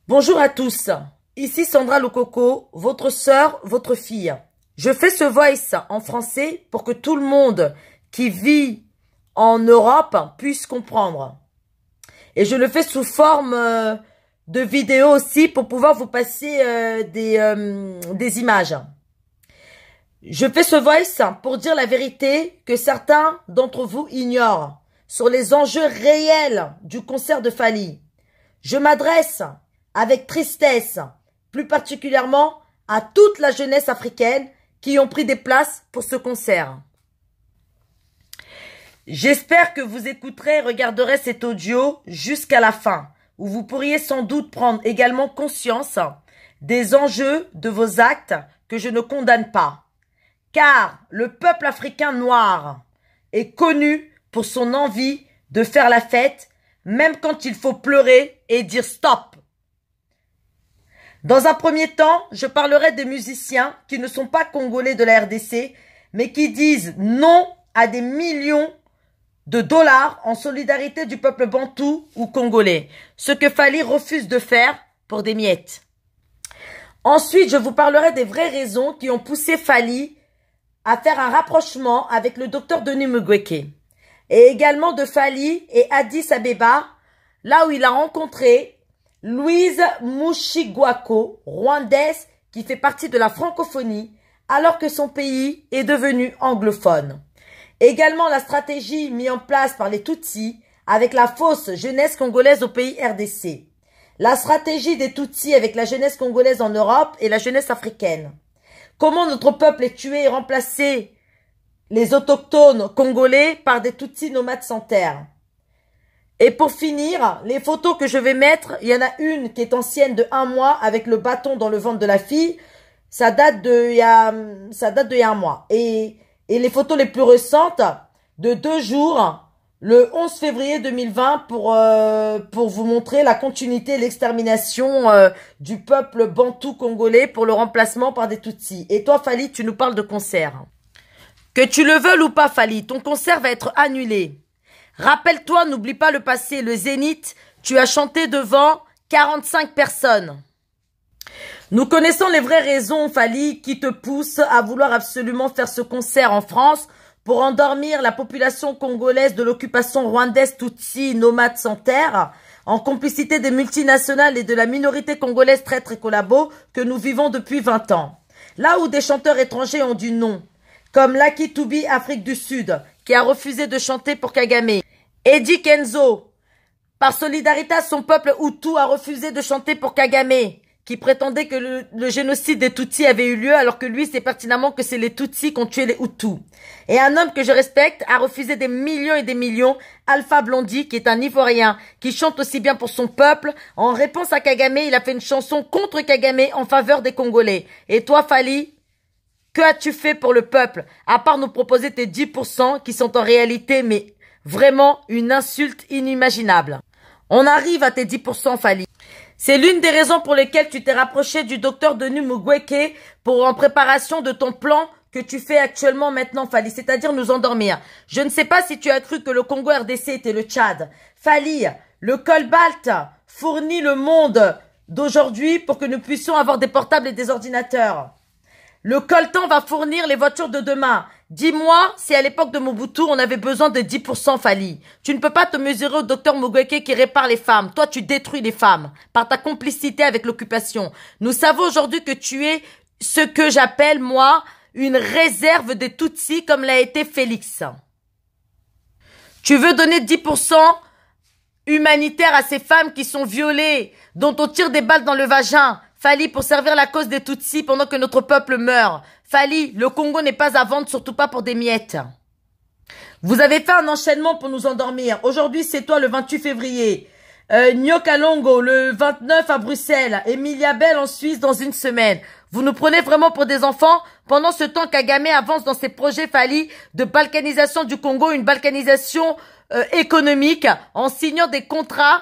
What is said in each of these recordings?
Bonjour à tous, ici Sandra Lococo, votre sœur, votre fille. Je fais ce voice en français pour que tout le monde qui vit en Europe puisse comprendre. Et je le fais sous forme de vidéo aussi pour pouvoir vous passer des images. Je fais ce voice pour dire la vérité que certains d'entre vous ignorent sur les enjeux réels du concert de Fally. Je m'adresse avec tristesse, plus particulièrement à toute la jeunesse africaine qui ont pris des places pour ce concert. J'espère que vous écouterez et regarderez cet audio jusqu'à la fin, où vous pourriez sans doute prendre également conscience des enjeux de vos actes que je ne condamne pas. Car le peuple africain noir est connu pour son envie de faire la fête, même quand il faut pleurer et dire stop. Dans un premier temps, je parlerai des musiciens qui ne sont pas congolais de la RDC, mais qui disent non à des millions de dollars en solidarité du peuple bantou ou congolais, ce que Fally refuse de faire pour des miettes. Ensuite, je vous parlerai des vraies raisons qui ont poussé Fally à faire un rapprochement avec le docteur Denis Mukwege, et également de Fally et Addis Abeba, là où il a rencontré Louise Mushigwako, rwandaise, qui fait partie de la francophonie, alors que son pays est devenu anglophone. Également la stratégie mise en place par les Tutsis avec la fausse jeunesse congolaise au pays RDC. La stratégie des Tutsis avec la jeunesse congolaise en Europe et la jeunesse africaine. Comment notre peuple est tué et remplacé les autochtones congolais par des Tutsis nomades sans terre. Et pour finir, les photos que je vais mettre, il y en a une qui est ancienne de 1 mois avec le bâton dans le ventre de la fille. Ça date il y a 1 mois. Et les photos les plus récentes de 2 jours, le 11 février 2020 pour vous montrer la continuité et l'extermination du peuple bantou congolais pour le remplacement par des Tutsis. Et toi, Fally, tu nous parles de concert. Que tu le veuilles ou pas, Fally, ton concert va être annulé. Rappelle-toi, n'oublie pas le passé, le Zénith, tu as chanté devant 45 personnes. Nous connaissons les vraies raisons, Fally, qui te poussent à vouloir absolument faire ce concert en France pour endormir la population congolaise de l'occupation rwandaise Tutsi, nomade sans terre, en complicité des multinationales et de la minorité congolaise traître et collabo que nous vivons depuis 20 ans. Là où des chanteurs étrangers ont dit non, comme Lucky Dube, Afrique du Sud, qui a refusé de chanter pour Kagame. Eddie Kenzo, par solidarité à son peuple Hutu, a refusé de chanter pour Kagame, qui prétendait que le génocide des Tutsis avait eu lieu, alors que lui sait pertinemment que c'est les Tutsis qui ont tué les Hutus. Et un homme que je respecte a refusé des millions et des millions, Alpha Blondy, qui est un Ivoirien, qui chante aussi bien pour son peuple. En réponse à Kagame, il a fait une chanson contre Kagame en faveur des Congolais. Et toi, Fally, que as-tu fait pour le peuple, à part nous proposer tes 10% qui sont en réalité, mais vraiment une insulte inimaginable. On arrive à tes 10%, Fally. C'est l'une des raisons pour lesquelles tu t'es rapproché du docteur Denis Mukwege en préparation de ton plan que tu fais actuellement maintenant, Fally, c'est-à-dire nous endormir. Je ne sais pas si tu as cru que le Congo RDC était le Tchad. Fally, le cobalt fournit le monde d'aujourd'hui pour que nous puissions avoir des portables et des ordinateurs. Le coltan va fournir les voitures de demain. Dis-moi si à l'époque de Mobutu, on avait besoin de 10%, Fally. Tu ne peux pas te mesurer au docteur Mukwege qui répare les femmes. Toi, tu détruis les femmes par ta complicité avec l'occupation. Nous savons aujourd'hui que tu es ce que j'appelle, moi, une réserve des Tutsis comme l'a été Félix. Tu veux donner 10% humanitaire à ces femmes qui sont violées, dont on tire des balles dans le vagin. Fally, pour servir la cause des Tutsis pendant que notre peuple meurt. Fally, le Congo n'est pas à vendre, surtout pas pour des miettes. Vous avez fait un enchaînement pour nous endormir. Aujourd'hui, c'est toi le 28 février. Nyokalongo le 29 à Bruxelles. Emilia Bell en Suisse dans 1 semaine. Vous nous prenez vraiment pour des enfants? Pendant ce temps, Kagame avance dans ses projets, Fally, de balkanisation du Congo, une balkanisation économique, en signant des contrats.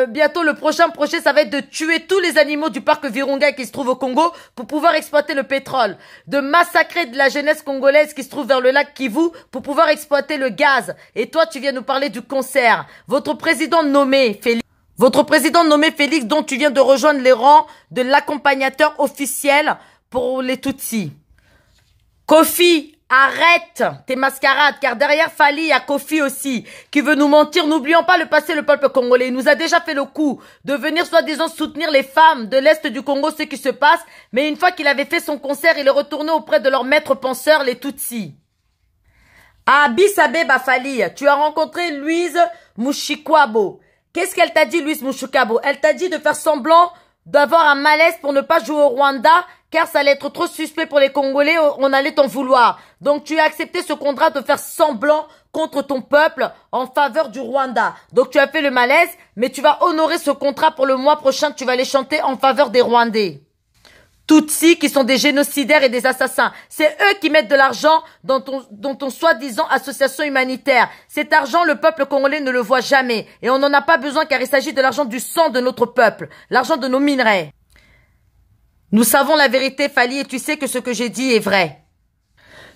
Bientôt le prochain projet, ça va être de tuer tous les animaux du parc Virunga qui se trouve au Congo pour pouvoir exploiter le pétrole, de massacrer de la jeunesse congolaise qui se trouve vers le lac Kivu pour pouvoir exploiter le gaz. Et toi, tu viens nous parler du concert. Votre président nommé, Félix, Votre président nommé Félix, dont tu viens de rejoindre les rangs de l'accompagnateur officiel pour les Tutsis. Kofi, arrête tes mascarades, car derrière Fally, il y a Kofi aussi, qui veut nous mentir. N'oublions pas le passé, le peuple congolais. Il nous a déjà fait le coup de venir soi-disant soutenir les femmes de l'Est du Congo, ce qui se passe. Mais une fois qu'il avait fait son concert, il est retourné auprès de leurs maîtres penseurs, les Tutsis. À Addis Abeba, Fally, tu as rencontré Louise Mushikwabo. Qu'est-ce qu'elle t'a dit, Louise Mushikwabo? Elle t'a dit de faire semblant d'avoir un malaise pour ne pas jouer au Rwanda, car ça allait être trop suspect pour les Congolais, on allait t'en vouloir. Donc tu as accepté ce contrat de faire semblant contre ton peuple en faveur du Rwanda. Donc tu as fait le malaise, mais tu vas honorer ce contrat pour le mois prochain, tu vas les chanter en faveur des Rwandais. Tutsis qui sont des génocidaires et des assassins. C'est eux qui mettent de l'argent dans ton soi-disant association humanitaire. Cet argent, le peuple congolais ne le voit jamais. Et on n'en a pas besoin car il s'agit de l'argent du sang de notre peuple. L'argent de nos minerais. Nous savons la vérité, Fally, et tu sais que ce que j'ai dit est vrai.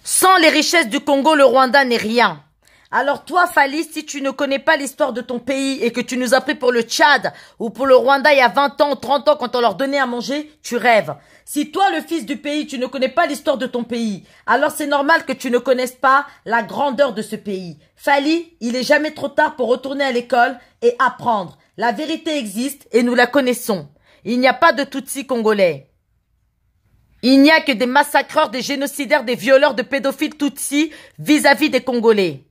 Sans les richesses du Congo, le Rwanda n'est rien. Alors toi, Fally, si tu ne connais pas l'histoire de ton pays et que tu nous as pris pour le Tchad ou pour le Rwanda il y a 20 ans, 30 ans quand on leur donnait à manger, tu rêves. Si toi, le fils du pays, tu ne connais pas l'histoire de ton pays, alors c'est normal que tu ne connaisses pas la grandeur de ce pays. Fally, il est jamais trop tard pour retourner à l'école et apprendre. La vérité existe et nous la connaissons. Il n'y a pas de Tutsis congolais. Il n'y a que des massacreurs, des génocidaires, des violeurs, de pédophiles Tutsis vis-à-vis des Congolais.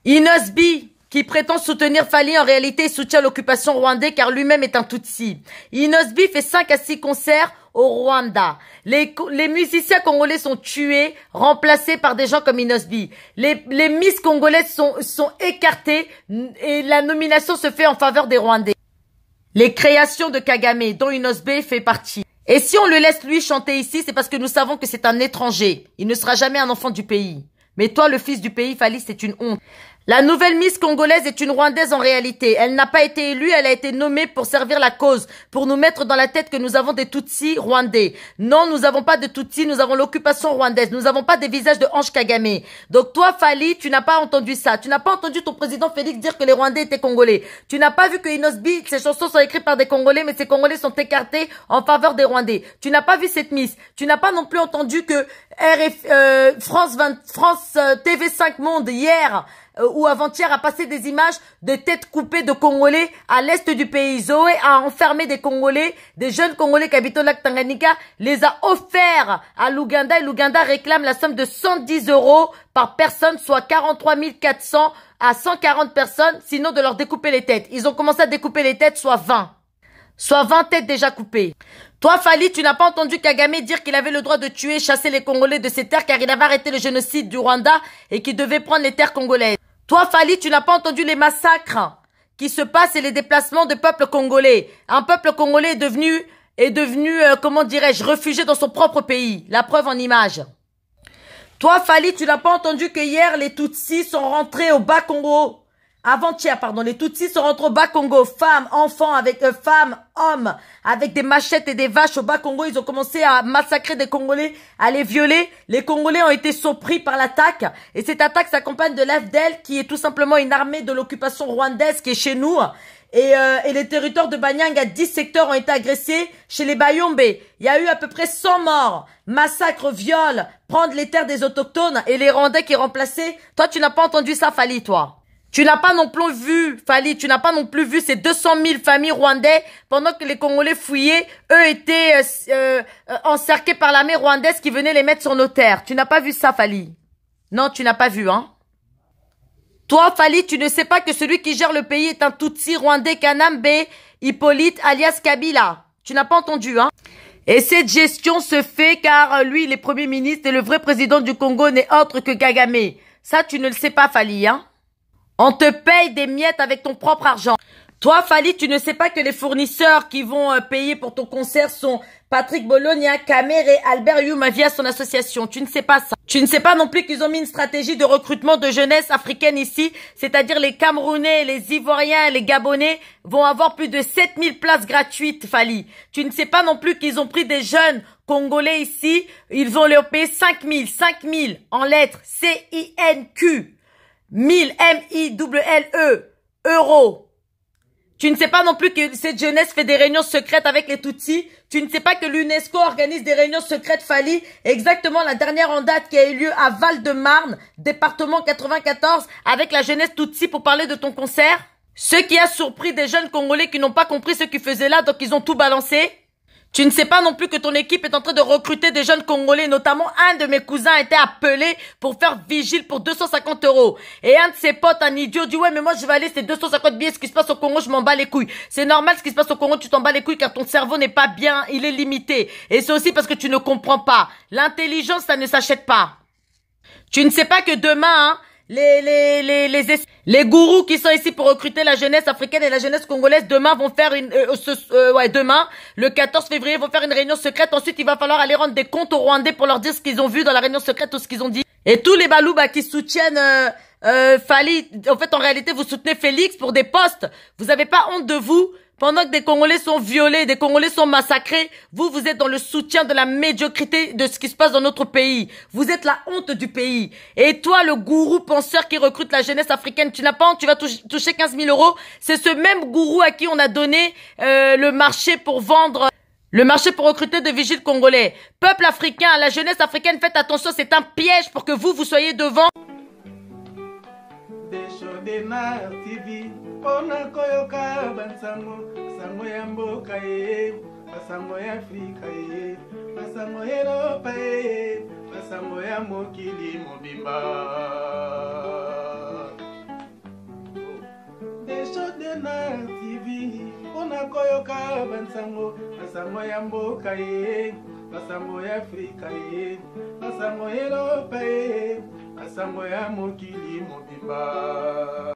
Inosbi, qui prétend soutenir Fally, en réalité soutient l'occupation rwandaise car lui-même est un Tutsi. Inosbi fait 5 à 6 concerts au Rwanda. Les musiciens congolais sont tués, remplacés par des gens comme Inosbi. Les Miss congolaises sont écartées et la nomination se fait en faveur des Rwandais. Les créations de Kagame, dont Inosbi fait partie. Et si on le laisse lui chanter ici, c'est parce que nous savons que c'est un étranger. Il ne sera jamais un enfant du pays. Mais toi, le fils du pays, Fally, c'est une honte. La nouvelle Miss congolaise est une Rwandaise en réalité. Elle n'a pas été élue, elle a été nommée pour servir la cause, pour nous mettre dans la tête que nous avons des Tutsis rwandais. Non, nous n'avons pas de Tutsis, nous avons l'occupation rwandaise. Nous n'avons pas des visages de Ange Kagame. Donc toi, Fally, tu n'as pas entendu ça. Tu n'as pas entendu ton président Félix dire que les Rwandais étaient Congolais. Tu n'as pas vu que Inosbi, ses chansons sont écrites par des Congolais, mais ces Congolais sont écartés en faveur des Rwandais. Tu n'as pas vu cette Miss. Tu n'as pas non plus entendu que France TV5 Monde hier ou avant-hier a passé des images de têtes coupées de Congolais à l'est du pays. Zoé a enfermé des Congolais, des jeunes Congolais qui habitent au lac Tanganyika, les a offerts à l'Ouganda et l'Ouganda réclame la somme de 110 € par personne, soit 43 400 à 140 personnes, sinon de leur découper les têtes. Ils ont commencé à découper les têtes, soit 20. Soit 20 têtes déjà coupées. Toi, Fally, tu n'as pas entendu Kagame dire qu'il avait le droit de tuer et chasser les Congolais de ses terres car il avait arrêté le génocide du Rwanda et qu'il devait prendre les terres congolaises. Toi, Fally, tu n'as pas entendu les massacres qui se passent et les déplacements de peuple congolais. Un peuple congolais est devenu, comment dirais-je, réfugié dans son propre pays. La preuve en image. Toi, Fally, tu n'as pas entendu que hier, les Tutsis sont rentrés au Bas-Congo. Avant-hier, pardon, les Tutsis sont rentrés au Bas-Congo, femmes, enfants, avec femmes, hommes, avec des machettes et des vaches au Bas-Congo. Ils ont commencé à massacrer des Congolais, à les violer. Les Congolais ont été surpris par l'attaque. Et cette attaque s'accompagne de l'AFDEL, qui est tout simplement une armée de l'occupation rwandaise qui est chez nous. Et les territoires de Banyang, à 10 secteurs ont été agressés chez les Bayombe. Il y a eu à peu près 100 morts. Massacre, viol, prendre les terres des autochtones et les Rwandais qui remplaçaient. Toi, tu n'as pas entendu ça, Fally, toi. Tu n'as pas non plus vu, Fally, tu n'as pas non plus vu ces 200 000 familles rwandaises pendant que les Congolais fouillaient. Eux étaient encerclés par l'armée rwandaise qui venait les mettre sur nos terres. Tu n'as pas vu ça, Fally? Non, tu n'as pas vu, hein? Toi, Fally, tu ne sais pas que celui qui gère le pays est un Tutsi rwandais, Kanambe Hippolyte alias Kabila. Tu n'as pas entendu, hein? Et cette gestion se fait car lui, il est Premier ministre et le vrai président du Congo n'est autre que Kagame. Ça, tu ne le sais pas, Fally, hein? On te paye des miettes avec ton propre argent. Toi, Fally, tu ne sais pas que les fournisseurs qui vont payer pour ton concert sont Patrick Bologna, Kamer et Albert Youma via son association. Tu ne sais pas ça. Tu ne sais pas non plus qu'ils ont mis une stratégie de recrutement de jeunesse africaine ici, c'est-à-dire les Camerounais, les Ivoiriens, les Gabonais vont avoir plus de 7000 places gratuites, Fally. Tu ne sais pas non plus qu'ils ont pris des jeunes Congolais ici, ils vont leur payer 5000 en lettres, C-I-N-Q. 1000 M-I-L-L-E euros. Tu ne sais pas non plus que cette jeunesse fait des réunions secrètes avec les Tutsis. Tu ne sais pas que l'UNESCO organise des réunions secrètes, Fally. Exactement la dernière en date qui a eu lieu à Val-de-Marne, département 94, avec la jeunesse Tutsi pour parler de ton concert. Ce qui a surpris des jeunes Congolais qui n'ont pas compris ce qu'ils faisaient là, donc ils ont tout balancé. Tu ne sais pas non plus que ton équipe est en train de recruter des jeunes Congolais, notamment un de mes cousins a été appelé pour faire vigile pour 250 €. Et un de ses potes, un idiot, dit ouais mais moi je vais aller, c'est 250 billets, ce qui se passe au Congo, je m'en bats les couilles. C'est normal ce qui se passe au Congo, tu t'en bats les couilles car ton cerveau n'est pas bien, il est limité. Et c'est aussi parce que tu ne comprends pas. L'intelligence, ça ne s'achète pas. Tu ne sais pas que demain, hein, les gourous qui sont ici pour recruter la jeunesse africaine et la jeunesse congolaise demain vont faire demain, le 14 février, vont faire une réunion secrète. Ensuite, il va falloir aller rendre des comptes aux Rwandais pour leur dire ce qu'ils ont vu dans la réunion secrète ou ce qu'ils ont dit. Et tous les balouba qui soutiennent Fally, en fait, en réalité, vous soutenez Félix pour des postes. Vous avez pas honte de vous? Pendant que des Congolais sont violés, des Congolais sont massacrés, vous êtes dans le soutien de la médiocrité de ce qui se passe dans notre pays. Vous êtes la honte du pays. Et toi, le gourou penseur qui recrute la jeunesse africaine, tu n'as pas honte, tu vas toucher 15 000 €. C'est ce même gourou à qui on a donné le marché pour vendre... Le marché pour recruter de vigiles congolais. Peuple africain, la jeunesse africaine, faites attention, c'est un piège pour que vous soyez devant. Pona koyoka bansango sango ya mboka ye basango ya Afrika ye basango ya Europa ye basango ya mokili mobimba Deshodena TV pona koyoka bansango basango ya mboka ye basango ya Afrika ye basango ya Europa ye basango ya mokili mobimba